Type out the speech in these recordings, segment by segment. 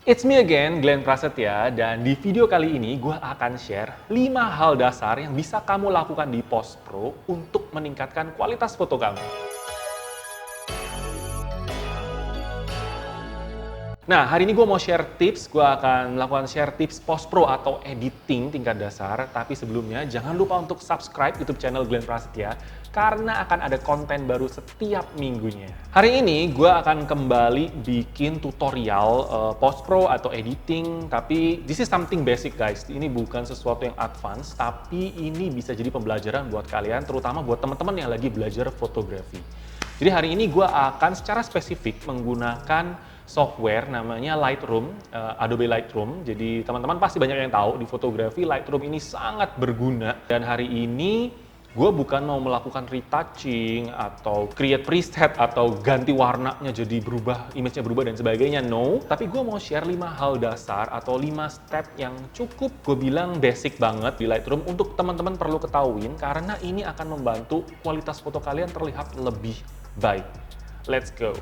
It's me again, Glenn Prasetya, dan di video kali ini gue akan share 5 hal dasar yang bisa kamu lakukan di Post Pro untuk meningkatkan kualitas foto kamu. Nah, hari ini gue mau share tips, gue akan melakukan share tips Post Pro atau editing tingkat dasar, tapi sebelumnya jangan lupa untuk subscribe YouTube channel Glenn Prasetya, karena akan ada konten baru setiap minggunya. Hari ini gue akan kembali bikin tutorial Post Pro atau editing, tapi this is something basic guys, ini bukan sesuatu yang advance, tapi ini bisa jadi pembelajaran buat kalian, terutama buat teman-teman yang lagi belajar fotografi. Jadi hari ini gue akan secara spesifik menggunakan software namanya Lightroom, Adobe Lightroom. Jadi teman-teman pasti banyak yang tahu di fotografi Lightroom ini sangat berguna. Dan hari ini gue bukan mau melakukan retouching atau create preset atau ganti warnanya jadi berubah, image-nya berubah dan sebagainya. No, tapi gue mau share 5 hal dasar atau 5 step yang cukup gue bilang basic banget di Lightroom untuk teman-teman perlu ketahuin karena ini akan membantu kualitas foto kalian terlihat lebih baik. Let's go.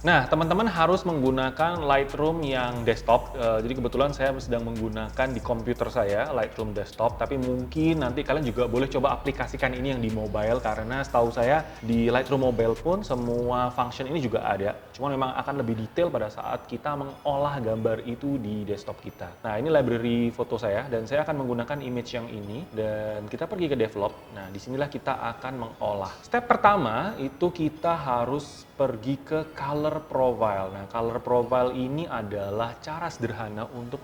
Nah, teman-teman harus menggunakan Lightroom yang desktop. Jadi kebetulan saya sedang menggunakan di komputer saya Lightroom desktop, tapi mungkin nanti kalian juga boleh coba aplikasikan ini yang di mobile karena setahu saya di Lightroom mobile pun semua function ini juga ada. Cuma memang akan lebih detail pada saat kita mengolah gambar itu di desktop kita. Nah, ini library foto saya dan saya akan menggunakan image yang ini dan kita pergi ke develop. Nah, disinilah kita akan mengolah. Step pertama itu kita harus pergi ke color profile. Nah, color profile ini adalah cara sederhana untuk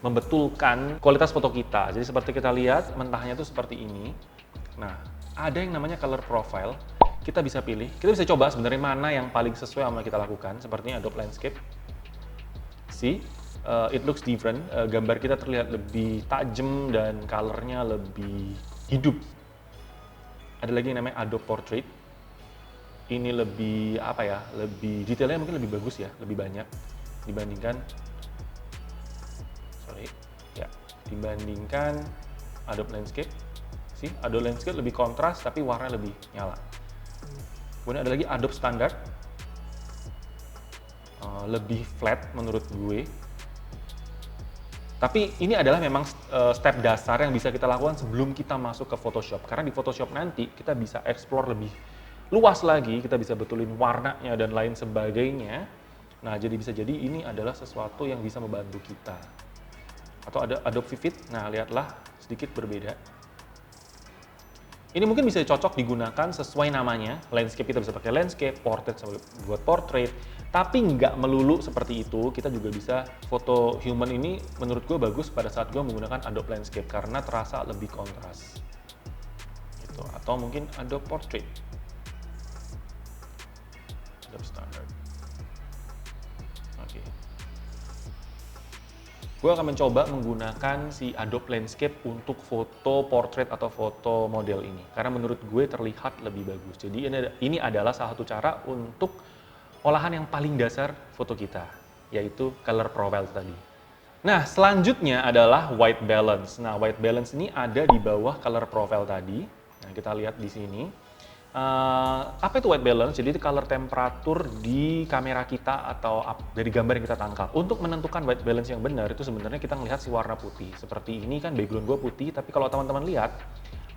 membetulkan kualitas foto kita. Jadi seperti kita lihat, mentahnya itu seperti ini. Nah, ada yang namanya color profile. Kita bisa pilih, kita bisa coba sebenarnya mana yang paling sesuai sama kita lakukan. Sepertinya Adobe Landscape. See, it looks different. Gambar kita terlihat lebih tajam dan colornya lebih hidup. Ada lagi yang namanya Adobe Portrait. Ini lebih apa ya, lebih detailnya mungkin lebih bagus ya, lebih banyak dibandingkan dibandingkan Adobe Landscape. Sih, Adobe Landscape lebih kontras tapi warna lebih nyala. Kemudian ada lagi Adobe Standard, lebih flat menurut gue. Tapi ini adalah memang step dasar yang bisa kita lakukan sebelum kita masuk ke Photoshop. Karena di Photoshop nanti kita bisa explore lebih luas lagi, kita bisa betulin warnanya dan lain sebagainya. Nah, bisa jadi ini adalah sesuatu yang bisa membantu kita. Atau ada Adobe Vivid, nah lihatlah sedikit berbeda. Ini mungkin bisa cocok digunakan sesuai namanya. Landscape kita bisa pakai landscape, portrait buat portrait. Tapi nggak melulu seperti itu, kita juga bisa foto human ini menurut gue bagus pada saat gue menggunakan Adobe Landscape karena terasa lebih kontras. Gitu. Atau mungkin Adobe Portrait. Adobe Standard. Oke. Gue akan mencoba menggunakan si Adobe Landscape untuk foto portrait atau foto model ini. Karena menurut gue terlihat lebih bagus. Jadi ini adalah salah satu cara untuk olahan yang paling dasar foto kita, yaitu color profile tadi. Nah, selanjutnya adalah white balance. Nah, white balance ini ada di bawah color profile tadi. Nah, kita lihat di sini. Apa itu white balance? Jadi itu color temperatur di kamera kita atau dari gambar yang kita tangkap. Untuk menentukan white balance yang benar itu sebenarnya kita melihat si warna putih. Seperti ini kan background gue putih, tapi kalau teman-teman lihat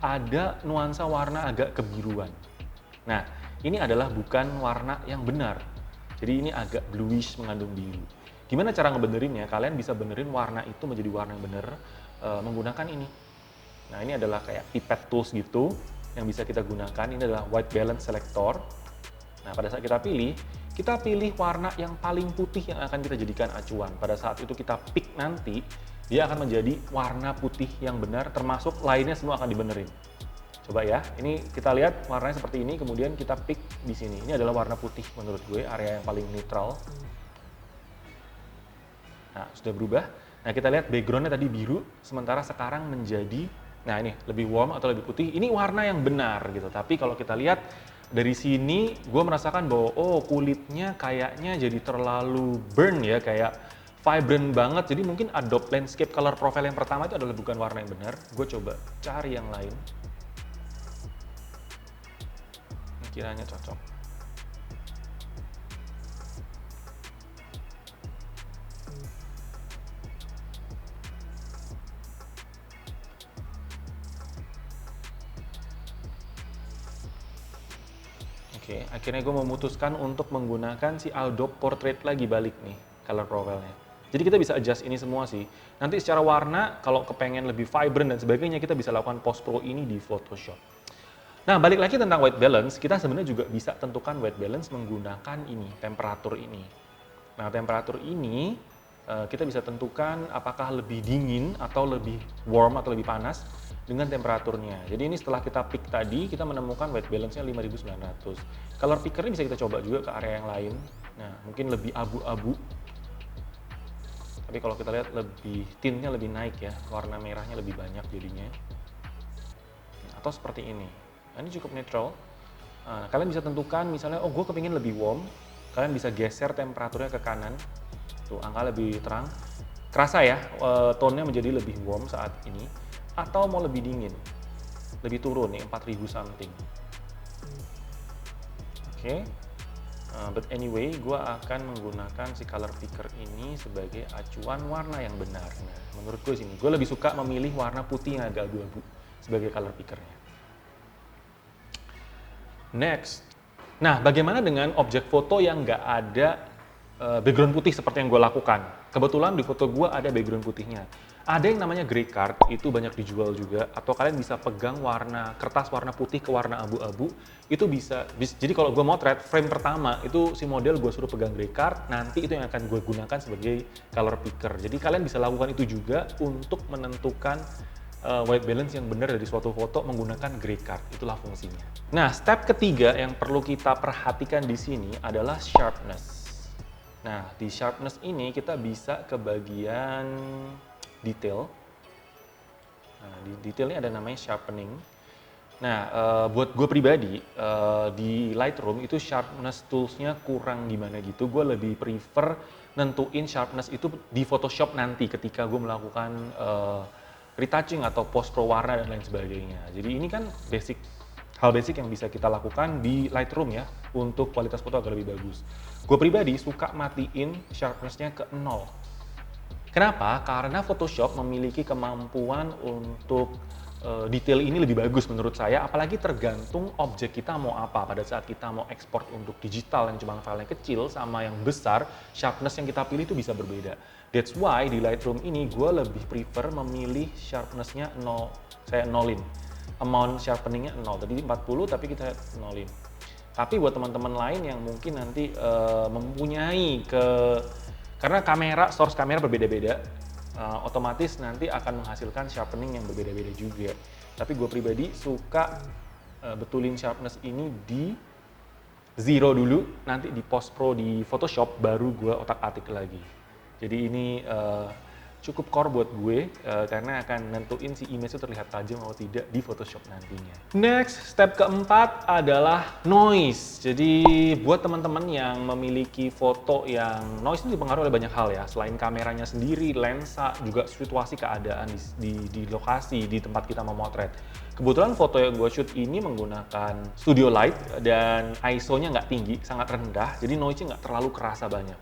ada nuansa warna agak kebiruan. Nah, ini adalah bukan warna yang benar. Jadi ini agak bluish mengandung biru. Gimana cara ngebenerinnya? Kalian bisa benerin warna itu menjadi warna yang benar menggunakan ini. Nah, ini adalah kayak pipette tools gitu yang bisa kita gunakan. Ini adalah white balance selector. Nah, pada saat kita pilih warna yang paling putih yang akan kita jadikan acuan. Pada saat itu kita pick nanti, dia akan menjadi warna putih yang benar, termasuk lainnya semua akan dibenerin. Coba ya, ini kita lihat warnanya seperti ini, kemudian kita pick di sini. Ini adalah warna putih menurut gue, area yang paling netral. Nah, sudah berubah. Nah, kita lihat backgroundnya tadi biru, sementara sekarang menjadi, nah ini lebih warm atau lebih putih. Ini warna yang benar gitu. Tapi kalau kita lihat dari sini, gue merasakan bahwa kulitnya kayaknya jadi terlalu burn ya, kayak vibrant banget. Jadi mungkin Adobe Landscape Color Profile yang pertama itu adalah bukan warna yang benar. Gue coba cari yang lain. Kiranya cocok. Oke, akhirnya gue memutuskan untuk menggunakan si Adobe Portrait lagi balik nih, color profile-nya. Jadi kita bisa adjust ini semua sih. Nanti secara warna, kalau kepengen lebih vibrant dan sebagainya, kita bisa lakukan post pro ini di Photoshop. Nah, balik lagi tentang white balance, kita sebenarnya juga bisa tentukan white balance menggunakan ini, temperatur ini. Nah, temperatur ini kita bisa tentukan apakah lebih dingin atau lebih warm atau lebih panas dengan temperaturnya. Jadi ini setelah kita pick tadi, kita menemukan white balance-nya 5900. Color picker ini bisa kita coba juga ke area yang lain. Nah, mungkin lebih abu-abu. Tapi kalau kita lihat lebih tintnya lebih naik ya, warna merahnya lebih banyak jadinya. Atau seperti ini. Nah, ini cukup netral. Nah, kalian bisa tentukan misalnya, oh gue kepingin lebih warm, kalian bisa geser temperaturnya ke kanan. Tuh, angka lebih terang. Kerasa ya, tone-nya menjadi lebih warm saat ini. Atau mau lebih dingin, lebih turun nih, 4000 something. Oke. But anyway, gue akan menggunakan si color picker ini sebagai acuan warna yang benar. Nah, menurut gue sini, gue lebih suka memilih warna putih yang agak abu-abu sebagai color pickernya. Next. Nah, bagaimana dengan objek foto yang nggak ada background putih seperti yang gue lakukan? Kebetulan di foto gue ada background putihnya. Ada yang namanya gray card, itu banyak dijual juga. Atau kalian bisa pegang kertas warna putih ke warna abu-abu. Itu bisa, jadi kalau gue motret, frame pertama itu si model gue suruh pegang gray card, nanti itu yang akan gue gunakan sebagai color picker. Jadi kalian bisa lakukan itu juga untuk menentukan white balance yang benar dari suatu foto menggunakan gray card, itulah fungsinya. Nah, step ketiga yang perlu kita perhatikan di sini adalah sharpness. Nah, di sharpness ini kita bisa ke bagian detail. Nah, di detail ini ada namanya sharpening. Nah, buat gue pribadi, di Lightroom itu sharpness tools-nya kurang gimana gitu. Gue lebih prefer nentuin sharpness itu di Photoshop nanti ketika gue melakukan retouching atau post pro warna dan lain sebagainya. Jadi ini kan hal basic yang bisa kita lakukan di Lightroom ya, untuk kualitas foto agar lebih bagus. Gue pribadi suka matiin sharpness-nya ke 0. Kenapa? Karena Photoshop memiliki kemampuan untuk detail ini lebih bagus menurut saya, apalagi tergantung objek kita mau apa. Pada saat kita mau ekspor untuk digital yang cuma filenya kecil sama yang besar, sharpness yang kita pilih itu bisa berbeda. That's why di Lightroom ini gue lebih prefer memilih sharpness-nya 0, saya nolin. Amount sharpening-nya 0, tadi 40 tapi kita nolin. Tapi buat teman-teman lain yang mungkin nanti mempunyai karena source kamera berbeda-beda, otomatis nanti akan menghasilkan sharpening yang berbeda-beda juga. Tapi gue pribadi suka betulin sharpness ini di 0 dulu, nanti di post pro di Photoshop baru gue otak-atik lagi. Jadi ini cukup core buat gue karena akan nentuin si image itu terlihat tajam atau tidak di Photoshop nantinya. Next, step keempat adalah noise. Jadi buat teman-teman yang memiliki foto yang noise itu dipengaruhi oleh banyak hal ya. Selain kameranya sendiri, lensa, juga situasi keadaan di lokasi, di tempat kita memotret. Kebetulan foto yang gue shoot ini menggunakan studio light dan ISO-nya nggak tinggi, sangat rendah, jadi noise-nya nggak terlalu kerasa banyak.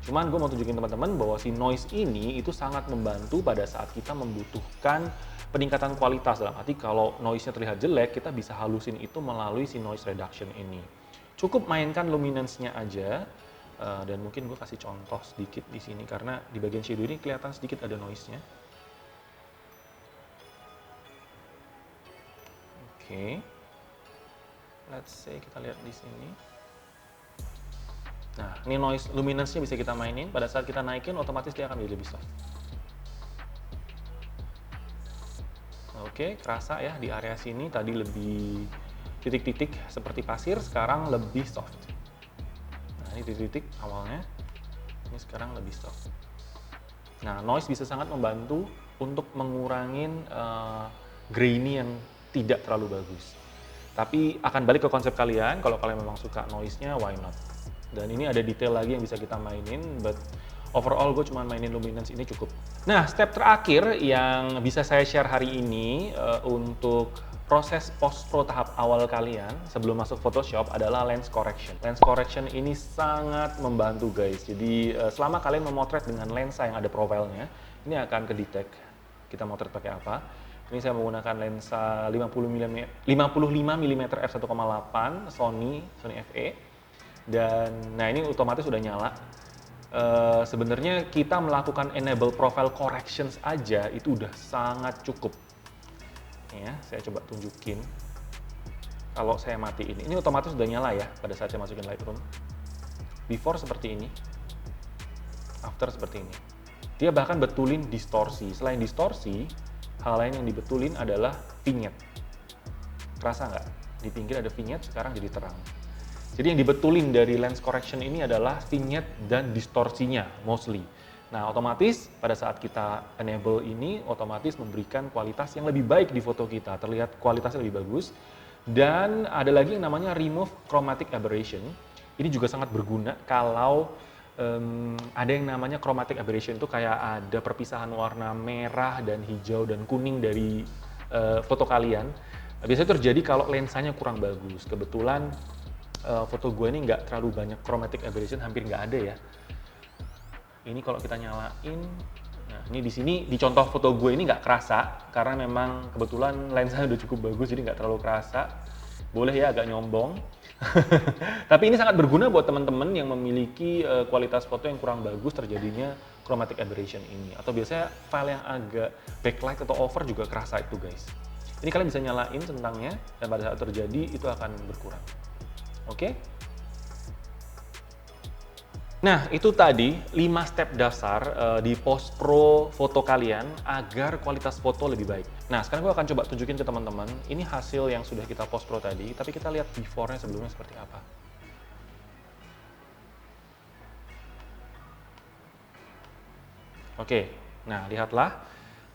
Cuman gue mau tunjukin teman-teman bahwa si noise ini itu sangat membantu pada saat kita membutuhkan peningkatan kualitas. Dalam arti kalau noise-nya terlihat jelek, kita bisa halusin itu melalui si noise reduction ini. Cukup mainkan luminance-nya aja, dan mungkin gue kasih contoh sedikit di sini karena di bagian shadow ini kelihatan sedikit ada noise-nya. Oke. Let's say kita lihat di sini. Nah, ini noise luminance-nya bisa kita mainin. Pada saat kita naikin, otomatis dia akan menjadi lebih soft. Oke, kerasa ya di area sini tadi lebih titik-titik seperti pasir, sekarang lebih soft. Nah, ini titik-titik awalnya, ini sekarang lebih soft. Nah, noise bisa sangat membantu untuk mengurangin grainy yang tidak terlalu bagus. Tapi akan balik ke konsep kalian, kalau kalian memang suka noise-nya, why not? Dan ini ada detail lagi yang bisa kita mainin, but overall gue cuma mainin luminance ini cukup. Nah, step terakhir yang bisa saya share hari ini untuk proses post pro tahap awal kalian sebelum masuk Photoshop adalah lens correction. Lens correction ini sangat membantu guys. Jadi selama kalian memotret dengan lensa yang ada profilnya, ini akan kedetect kita motret pakai apa. Ini saya menggunakan lensa 55 mm f1.8 Sony FE. Dan nah ini otomatis sudah nyala. Sebenarnya kita melakukan enable profile corrections aja itu udah sangat cukup. Ya, saya coba tunjukin. Kalau saya matiin, ini otomatis sudah nyala ya pada saat saya masukin Lightroom. Before seperti ini, after seperti ini. Dia bahkan betulin distorsi. Selain distorsi, hal lain yang dibetulin adalah vignette. Kerasa nggak? Di pinggir ada vignette, sekarang jadi terang. Jadi yang dibetulin dari lens correction ini adalah vignette dan distorsinya, mostly. Nah, otomatis pada saat kita enable ini, otomatis memberikan kualitas yang lebih baik di foto kita. Terlihat kualitasnya lebih bagus. Dan ada lagi yang namanya remove chromatic aberration. Ini juga sangat berguna kalau ada yang namanya chromatic aberration, itu kayak ada perpisahan warna merah dan hijau dan kuning dari foto kalian. Biasanya terjadi kalau lensanya kurang bagus. Kebetulan foto gue ini nggak terlalu banyak chromatic aberration, hampir nggak ada ya. Ini kalau kita nyalain, nah ini di sini di contoh foto gue ini nggak kerasa karena memang kebetulan lensanya udah cukup bagus, jadi nggak terlalu kerasa. Boleh ya agak nyombong. Tapi ini sangat berguna buat teman-teman yang memiliki kualitas foto yang kurang bagus terjadinya chromatic aberration ini. Atau biasanya file yang agak backlight atau over juga kerasa itu guys. Ini kalian bisa nyalain centangnya dan pada saat terjadi itu akan berkurang. Oke? Nah, itu tadi 5 step dasar di post pro foto kalian agar kualitas foto lebih baik. Nah, sekarang gue akan coba tunjukin ke teman-teman, ini hasil yang sudah kita post pro tadi, tapi kita lihat before-nya sebelumnya seperti apa. Oke, nah lihatlah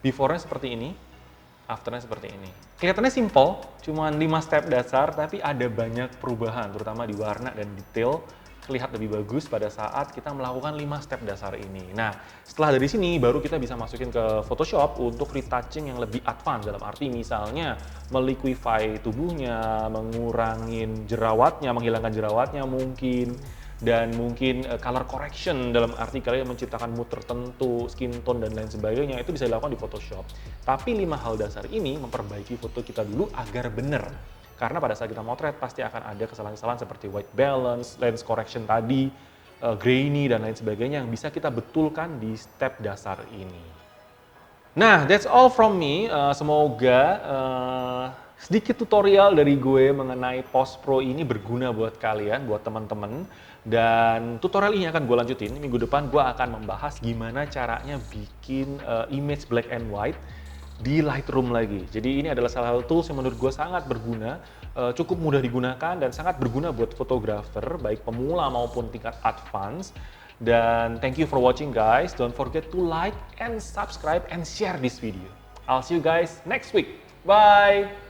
before-nya seperti ini, after-nya seperti ini. Kelihatannya simple, cuma 5 step dasar, tapi ada banyak perubahan, terutama di warna dan detail. Terlihat lebih bagus pada saat kita melakukan 5 step dasar ini. Nah, setelah dari sini baru kita bisa masukin ke Photoshop untuk retouching yang lebih advance, dalam arti misalnya meliquify tubuhnya, mengurangin jerawatnya, menghilangkan jerawatnya mungkin, dan mungkin color correction dalam arti kalian menciptakan mood tertentu, skin tone dan lain sebagainya, itu bisa dilakukan di Photoshop. Tapi 5 hal dasar ini memperbaiki foto kita dulu agar benar. Karena pada saat kita motret pasti akan ada kesalahan-kesalahan seperti white balance, lens correction tadi, grainy, dan lain sebagainya yang bisa kita betulkan di step dasar ini. Nah, that's all from me. Semoga sedikit tutorial dari gue mengenai post pro ini berguna buat kalian, buat teman-teman. Dan tutorial ini akan gue lanjutin. Minggu depan gue akan membahas gimana caranya bikin image black and white di Lightroom lagi. Jadi ini adalah salah satu tools yang menurut gue sangat berguna, cukup mudah digunakan dan sangat berguna buat fotografer, baik pemula maupun tingkat advance. Dan thank you for watching guys. Don't forget to like and subscribe and share this video. I'll see you guys next week. Bye!